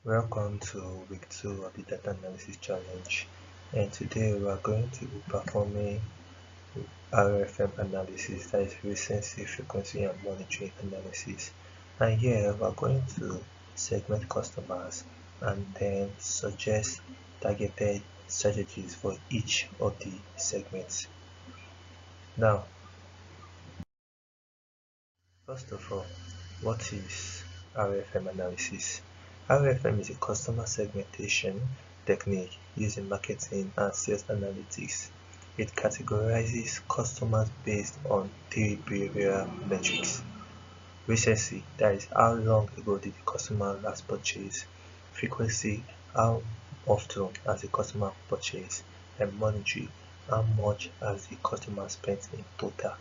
Welcome to week 2 of the data analysis challenge, and today we are going to be performing RFM analysis, that is recency, frequency and monitoring analysis. And here we are going to segment customers and then suggest targeted strategies for each of the segments. Now, first of all, what is RFM analysis? RFM is a customer segmentation technique used in marketing and sales analytics. It categorizes customers based on three behavioral metrics: recency, that is how long ago did the customer last purchase; frequency, how often has the customer purchased; and monetary, how much has the customer spent in total.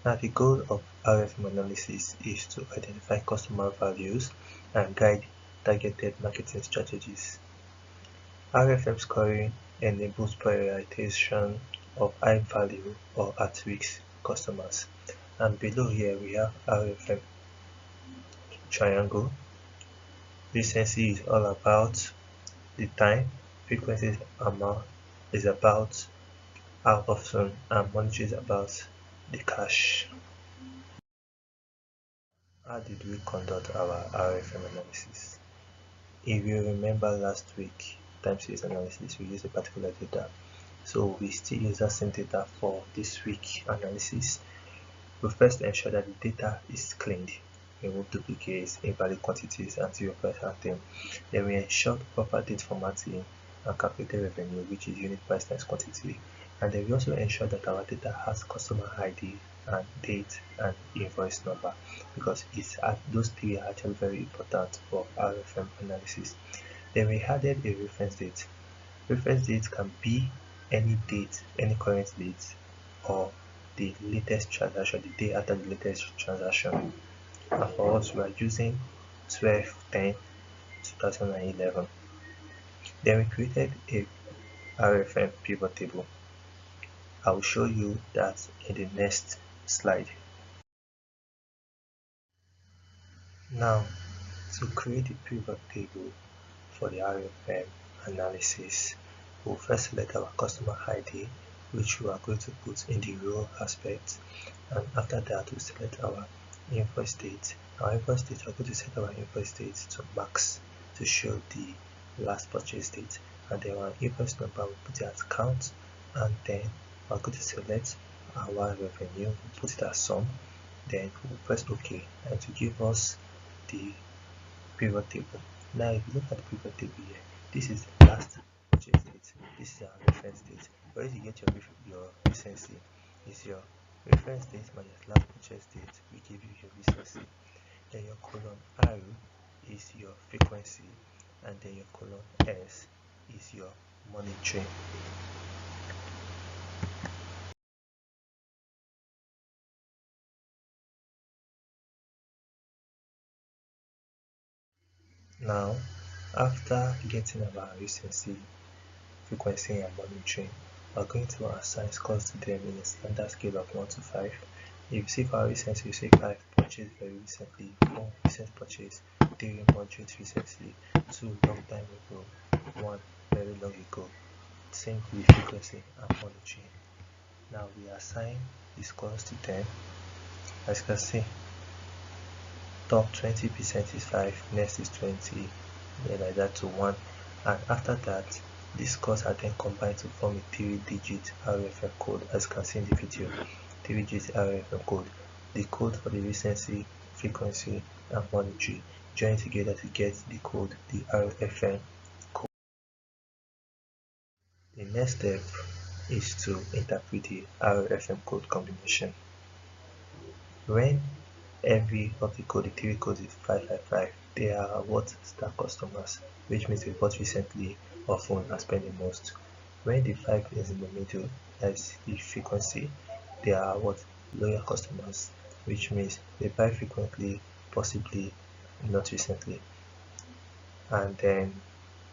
Now, the goal of RFM analysis is to identify customer values and guide targeted marketing strategies. RFM scoring enables prioritization of high-value or at-risk customers. And below here we have RFM triangle. Recency is all about the time, frequency amount is about how often, and monetary is about the cash. How did we conduct our RFM analysis? If you remember last week, time series analysis, we used a particular data. So we still use that same data for this week analysis. We first ensure that the data is cleaned, remove duplicates, invalid quantities, anti-request item. Then we ensure proper date formatting and calculated revenue, which is unit price times quantity. And then we also ensure that our data has customer ID and date and invoice number, because those three are actually very important for RFM analysis. Then we added a reference date. Reference date can be any date, any current date, or the latest transaction, the day after the latest transaction. And for us, we are using 12/10/2011. Then we created a RFM pivot table. I will show you that in the next slide. Now, to create the pivot table for the RFM analysis, we'll first select our customer ID, which we are going to put in the row aspect, and after that we'll select our invoice date. Our invoice date, we're going to set our invoice date to max to show the last purchase date, and then our invoice number we'll put it as count, and then we're going to select our revenue, we'll put it as sum, then we'll press OK, and to give us the pivot table. Now, if you look at the pivot table here, this is the last purchase date, this is our reference date. Where you get your recency is your reference date minus last purchase date will give you your recency. Then your column R is your frequency, and then your column S is your monitoring. Now, after getting our recency, frequency and monitoring, we are going to assign scores to them in a standard scale of 1 to 5. If you see for our recency, you say 5 purchased very recently, 4 recent purchase, 3 moderate recently, 2 long time ago, 1 very long ago. Same with frequency and monitoring. Now we assign the scores to them. As you can see, top 20% is 5, next is 20, then like that to 1, and after that the scores are then combined to form a 3-digit RFM code. As you can see in the video, 3-digit RFM code, the code for the recency, frequency and monetary, join together to get the code, the RFM code. The next step is to interpret the RFM code combination. When every of the code, the 3 codes is 555, they are what star customers, which means they bought recently, often and spend the most. When the 5 is in the middle, that's the frequency, they are what loyal customers, which means they buy frequently, possibly not recently. And then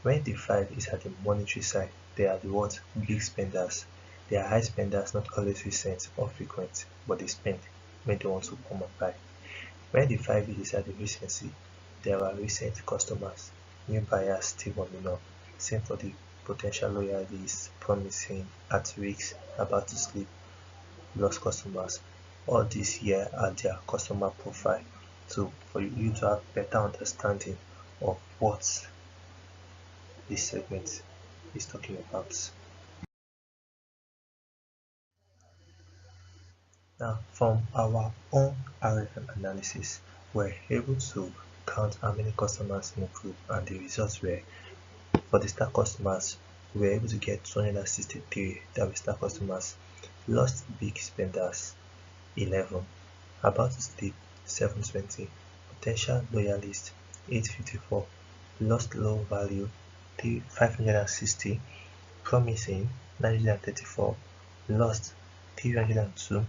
when the 5 is at the monetary side, they are the what big spenders. They are high spenders, not always recent or frequent, but they spend when they want to come and buy. When the 5 is at the recency, there are recent customers, new buyers still warming up. Same for the potential loyalists, promising, at risk, about to sleep, lost customers. All this here are their customer profile. So for you to have better understanding of what this segment is talking about. Now, from our own RFM analysis, we're able to count how many customers in a group, and the results were for the star customers, we were able to get 263 that were star customers, lost big spenders 11, about to sleep 720, potential loyalists 854, lost low value 560, promising 934, lost 302,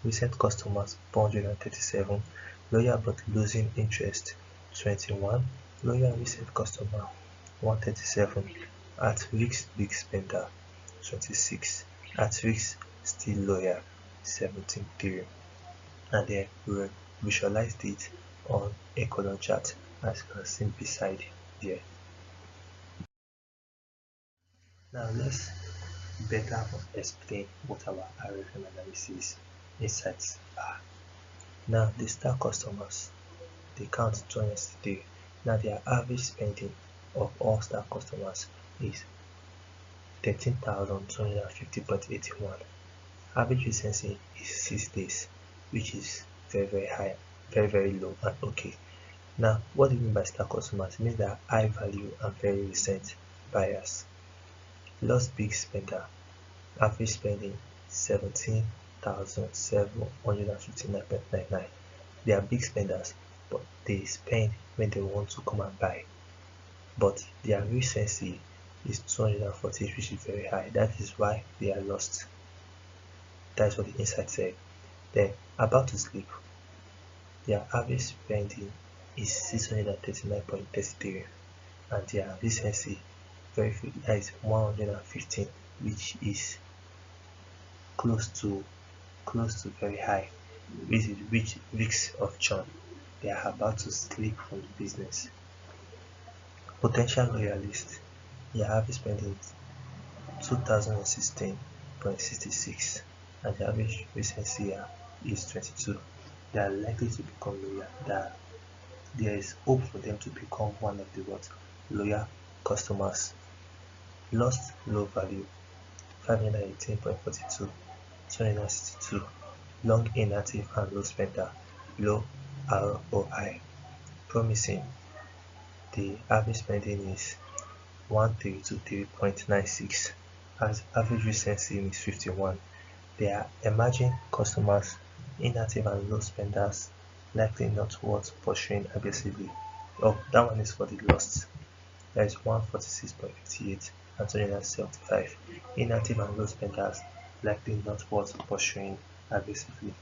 recent customers 437, loyal but losing interest 21, loyal recent customer 137, at risk big spender 26, at risk still loyal 17.3, and then we visualized it on a column chart as you can see beside there. Now let's better explain what our RFM analysis insights are. Now the star customers, they count 263. Now their average spending of all star customers is 13,250.81. Average recency is 6 days, which is very high, very low and okay. Now what do you mean by star customers? It means they are high value and very recent buyers. Lost big spender, average spending 17,759.99. They are big spenders, but they spend when they want to come and buy. But their recency is 240, which is very high. That is why they are lost. That's what the insight said. Then about to sleep, their average spending is 639.33, and their recency that is 115, which is close to very high, which risks of churn. They are about to sleep from the business. Potential loyalists, their average spending is 2016.66, and the average recency is 22. They are likely to become loyal. There is hope for them to become one of the loyal customers. Lost low value 518.42, 262, long inactive and low spender, low ROI. Promising, the average spending is 1323.96, as average recency is 51. They are emerging customers, inactive and low spenders, likely not worth pursuing aggressively. Oh, that one is for the lost. That is 146.58 and 275. Inactive and low spenders, likely not worth pursuing aggressively.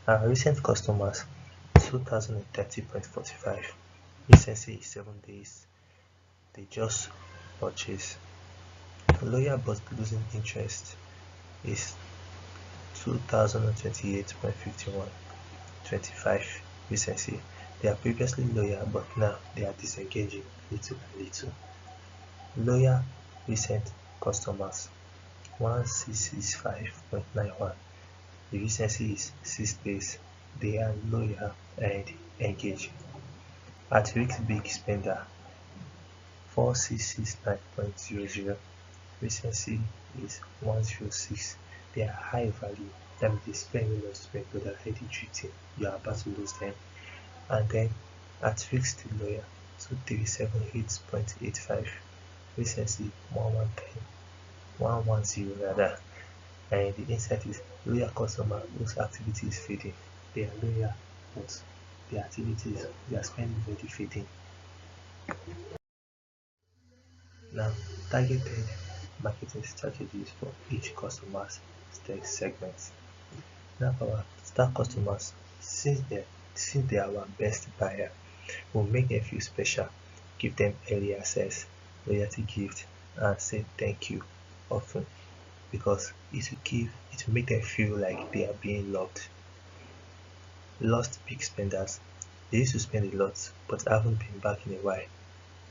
Our recent customers 2030.45. Recency is 7 days. They just purchase. Loyal but losing interest is 2028.51. 25 recency. They are previously loyal, but now they are disengaging little by little. Loyal recent customers 1665.91. The recency is 6 days. They are loyal and engaged. At risk big spender 4669.00. Recency is 106. They are high value. That means they spend a lot, spend, but they're already treating. You are about to lose them. And then at risk still loyal 2378.85. Recency 110 rather. And the insight is loyal customer whose activity is fading. They are loyal, but their activities, their spending already fading. Now, targeted marketing strategies for each customer's segment. Now, for our star customers, since they are our best buyer, we'll make them feel special, give them early access, loyalty gift, and say thank you often, because it will make them feel like they are being loved. Lost big spenders, they used to spend a lot but haven't been back in a while.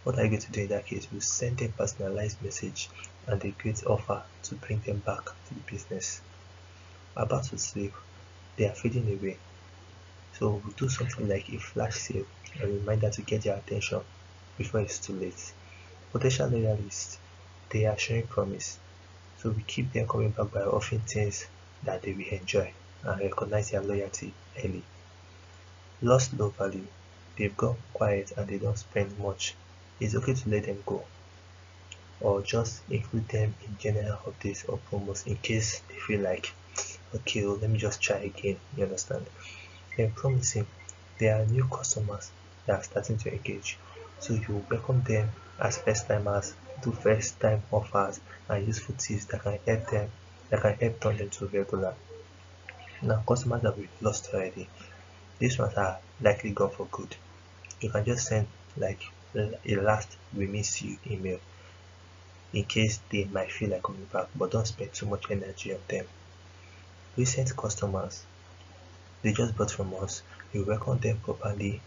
What are you going to do in that case? You send them personalized message and a great offer to bring them back to the business. About to sleep, they are fading away. So we do something like a flash sale, a reminder to get their attention before it's too late. Potential loyalists, they are showing promise. So we keep them coming back by offering things that they will enjoy and recognize their loyalty early. Lost low value, they've gone quiet and they don't spend much. It's okay to let them go or just include them in general updates or promos in case they feel like, okay, well, let me just try again. You understand? Then promising, there are new customers that are starting to engage. So you welcome them as first timers, do first time offers and useful tips that can help turn them to regular. Now customers that we've lost already, these ones are likely gone for good. You can just send like a last we miss you email in case they might feel like coming back, but don't spend too much energy on them. Recent customers, they just bought from us, you welcome them properly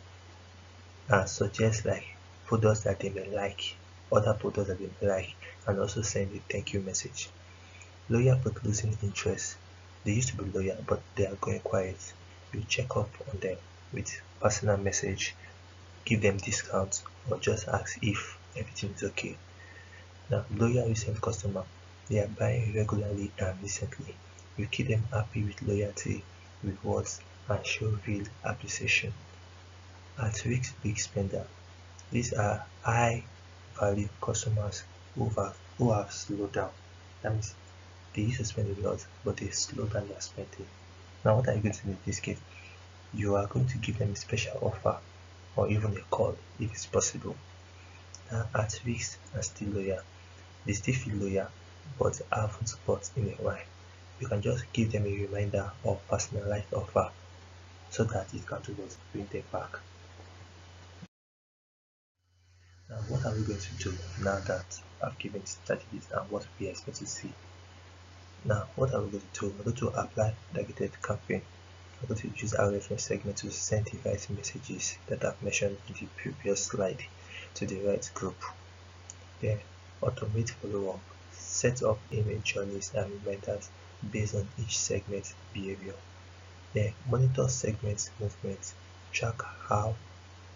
and suggest like products that they may like, other products that they may like, and also send a thank you message. Loyal but losing interest, they used to be loyal but they are going quiet. You check up on them with personal message, give them discounts, or just ask if everything is okay. Now loyal recent customer, they are buying regularly and recently. You keep them happy with loyalty, rewards, and show real appreciation. At risk big spender, these are high value customers who have slowed down. That means they used to spend a lot, but they slow down their spending. Now what are you going to do in this case? You are going to give them a special offer or even a call if it's possible. Now at risk and still loyal, they still feel loyal but haven't bought in a while. You can just give them a reminder or personalized offer so that it can do what, bring them back. Now what are we going to do now that I've given strategies and what we expect to see? Now what are we going to do? We're going to apply targeted campaign. We're going to use RFM segment to send device messages that I've mentioned in the previous slide to the right group. Then automate follow-up, set up email journeys and reminders based on each segment behavior. Then monitor segment movement, track how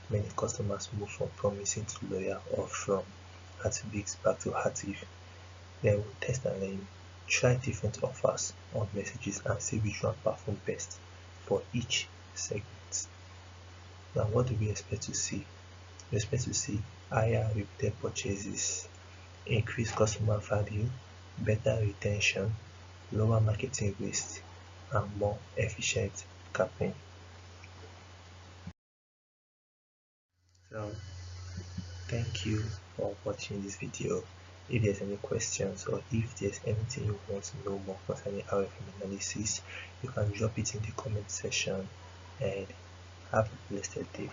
many customers move from promising to loyal or from active back to active. Then we'll test and learn. Try different offers or messages and see which one perform best for each segment. Now what do we expect to see? We expect to see higher repeated purchases, increased customer value, better retention, lower marketing waste, and more efficient campaign. So thank you for watching this video. If there's any questions or if there's anything you want to know more concerning RFM analysis, you can drop it in the comment section and have a blessed day.